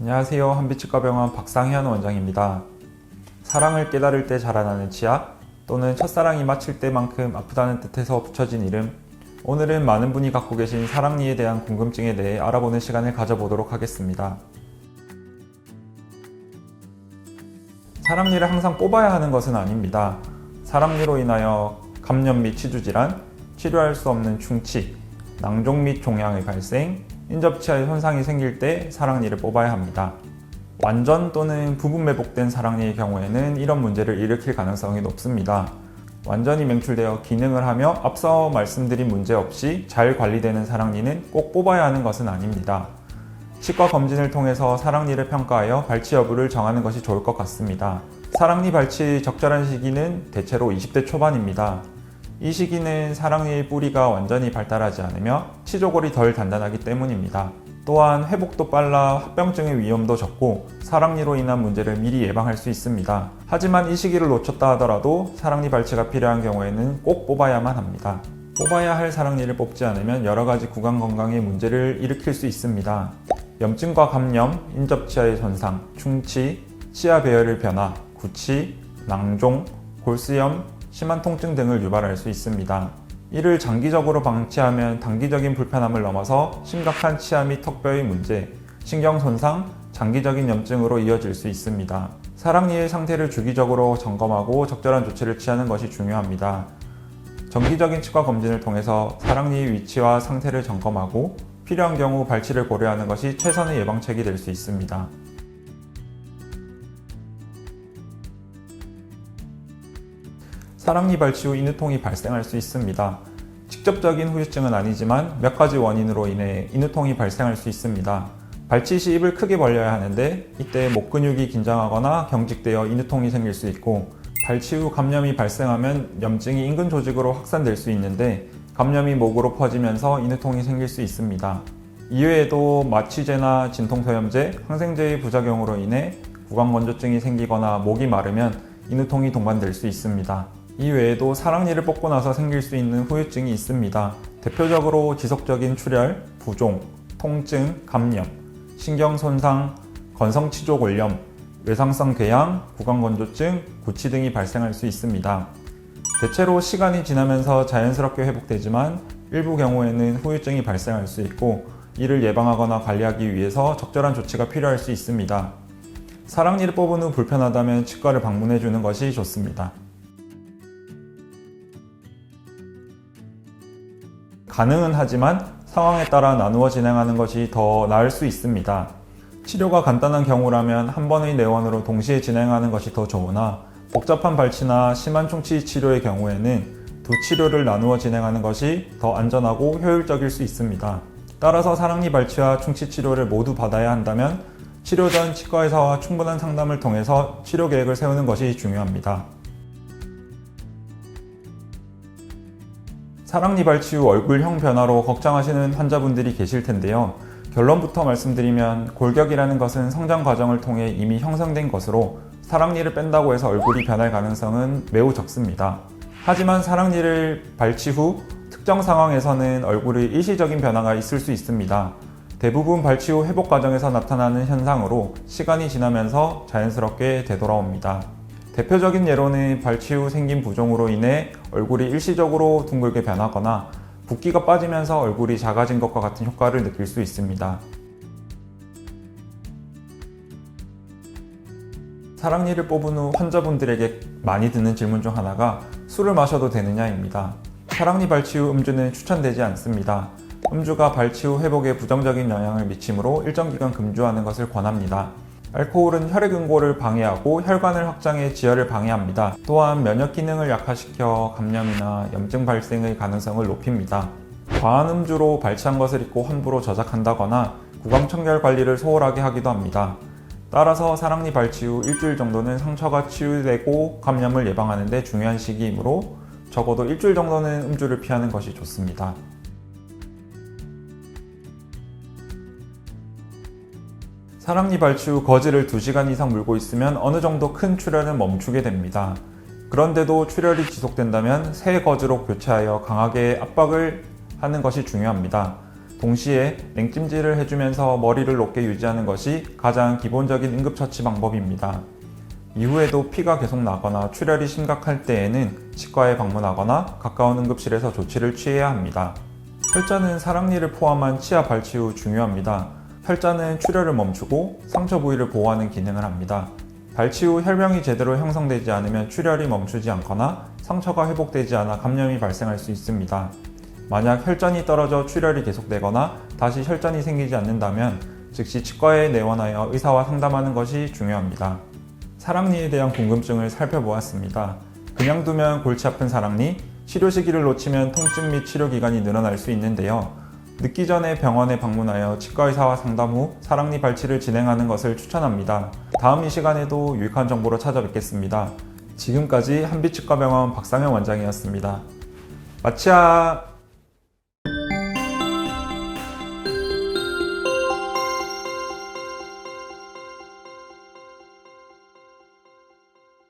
안녕하세요. 한빛치과병원 박상현 원장입니다. 사랑을 깨달을 때 자라나는 치아 또는 첫사랑이 마칠 때만큼 아프다는 뜻에서 붙여진 이름. 오늘은 많은 분이 갖고 계신 사랑니에 대한 궁금증에 대해 알아보는 시간을 가져보도록 하겠습니다. 사랑니를 항상 뽑아야 하는 것은 아닙니다. 사랑니로 인하여 감염 및 치주질환, 치료할 수 없는 충치, 낭종 및 종양의 발생, 인접치아에 손상이 생길 때 사랑니를 뽑아야 합니다. 완전 또는 부분 매복된 사랑니의 경우에는 이런 문제를 일으킬 가능성이 높습니다. 완전히 맹출되어 기능을 하며 앞서 말씀드린 문제 없이 잘 관리되는 사랑니는 꼭 뽑아야 하는 것은 아닙니다. 치과 검진을 통해서 사랑니를 평가하여 발치 여부를 정하는 것이 좋을 것 같습니다. 사랑니 발치 적절한 시기는 대체로 20대 초반입니다. 이 시기는 사랑니의 뿌리가 완전히 발달하지 않으며 치조골이 덜 단단하기 때문입니다. 또한 회복도 빨라 합병증의 위험도 적고 사랑니로 인한 문제를 미리 예방할 수 있습니다. 하지만 이 시기를 놓쳤다 하더라도 사랑니 발치가 필요한 경우에는 꼭 뽑아야만 합니다. 뽑아야 할 사랑니를 뽑지 않으면 여러 가지 구강 건강에 문제를 일으킬 수 있습니다. 염증과 감염, 인접치아의 손상, 충치, 치아 배열의 변화, 구취, 낭종, 골수염, 심한 통증 등을 유발할 수 있습니다. 이를 장기적으로 방치하면 단기적인 불편함을 넘어서 심각한 치아 및 턱뼈의 문제, 신경 손상, 장기적인 염증으로 이어질 수 있습니다. 사랑니의 상태를 주기적으로 점검하고 적절한 조치를 취하는 것이 중요합니다. 정기적인 치과 검진을 통해서 사랑니의 위치와 상태를 점검하고 필요한 경우 발치를 고려하는 것이 최선의 예방책이 될 수 있습니다. 사랑니 발치 후 인후통이 발생할 수 있습니다. 직접적인 후유증은 아니지만 몇 가지 원인으로 인해 인후통이 발생할 수 있습니다. 발치 시 입을 크게 벌려야 하는데 이때 목 근육이 긴장하거나 경직되어 인후통이 생길 수 있고, 발치 후 감염이 발생하면 염증이 인근 조직으로 확산될 수 있는데 감염이 목으로 퍼지면서 인후통이 생길 수 있습니다. 이외에도 마취제나 진통소염제, 항생제의 부작용으로 인해 구강건조증이 생기거나 목이 마르면 인후통이 동반될 수 있습니다. 이외에도 사랑니를 뽑고 나서 생길 수 있는 후유증이 있습니다. 대표적으로 지속적인 출혈, 부종, 통증, 감염, 신경 손상, 건성치조골염, 외상성 궤양, 구강건조증, 구취 등이 발생할 수 있습니다. 대체로 시간이 지나면서 자연스럽게 회복되지만 일부 경우에는 후유증이 발생할 수 있고, 이를 예방하거나 관리하기 위해서 적절한 조치가 필요할 수 있습니다. 사랑니를 뽑은 후 불편하다면 치과를 방문해 주는 것이 좋습니다. 가능은 하지만 상황에 따라 나누어 진행하는 것이 더 나을 수 있습니다. 치료가 간단한 경우라면 한 번의 내원으로 동시에 진행하는 것이 더 좋으나 복잡한 발치나 심한 충치 치료의 경우에는 두 치료를 나누어 진행하는 것이 더 안전하고 효율적일 수 있습니다. 따라서 사랑니 발치와 충치 치료를 모두 받아야 한다면 치료 전 치과 의사와 충분한 상담을 통해서 치료 계획을 세우는 것이 중요합니다. 사랑니 발치 후 얼굴형 변화로 걱정하시는 환자분들이 계실 텐데요. 결론부터 말씀드리면 골격이라는 것은 성장 과정을 통해 이미 형성된 것으로 사랑니를 뺀다고 해서 얼굴이 변할 가능성은 매우 적습니다. 하지만 사랑니를 발치 후 특정 상황에서는 얼굴의 일시적인 변화가 있을 수 있습니다. 대부분 발치 후 회복 과정에서 나타나는 현상으로 시간이 지나면서 자연스럽게 되돌아옵니다. 대표적인 예로는 발치 후 생긴 부종으로 인해 얼굴이 일시적으로 둥글게 변하거나 붓기가 빠지면서 얼굴이 작아진 것과 같은 효과를 느낄 수 있습니다. 사랑니를 뽑은 후 환자분들에게 많이 드는 질문 중 하나가 술을 마셔도 되느냐입니다. 사랑니 발치 후 음주는 추천되지 않습니다. 음주가 발치 후 회복에 부정적인 영향을 미치므로 일정 기간 금주하는 것을 권합니다. 알코올은 혈액 응고를 방해하고 혈관을 확장해 지혈을 방해합니다. 또한 면역 기능을 약화시켜 감염이나 염증 발생의 가능성을 높입니다. 과한 음주로 발치한 것을 잊고 함부로 저작한다거나 구강청결 관리를 소홀하게 하기도 합니다. 따라서 사랑니 발치 후 일주일 정도는 상처가 치유되고 감염을 예방하는 데 중요한 시기이므로 적어도 일주일 정도는 음주를 피하는 것이 좋습니다. 사랑니 발치 후 거즈를 2시간 이상 물고 있으면 어느 정도 큰 출혈은 멈추게 됩니다. 그런데도 출혈이 지속된다면 새 거즈로 교체하여 강하게 압박을 하는 것이 중요합니다. 동시에 냉찜질을 해주면서 머리를 높게 유지하는 것이 가장 기본적인 응급처치 방법입니다. 이후에도 피가 계속 나거나 출혈이 심각할 때에는 치과에 방문하거나 가까운 응급실에서 조치를 취해야 합니다. 혈자는 사랑니를 포함한 치아 발치 후 중요합니다. 혈자는 출혈을 멈추고 상처 부위를 보호하는 기능을 합니다. 발치 후 혈병이 제대로 형성되지 않으면 출혈이 멈추지 않거나 상처가 회복되지 않아 감염이 발생할 수 있습니다. 만약 혈전이 떨어져 출혈이 계속되거나 다시 혈전이 생기지 않는다면 즉시 치과에 내원하여 의사와 상담하는 것이 중요합니다. 사랑니에 대한 궁금증을 살펴보았습니다. 그냥 두면 골치 아픈 사랑니, 치료 시기를 놓치면 통증 및 치료 기간이 늘어날 수 있는데요. 늦기 전에 병원에 방문하여 치과의사와 상담 후 사랑니 발치를 진행하는 것을 추천합니다. 다음 이 시간에도 유익한 정보로 찾아뵙겠습니다. 지금까지 한빛치과병원 박상현 원장이었습니다. 마치아!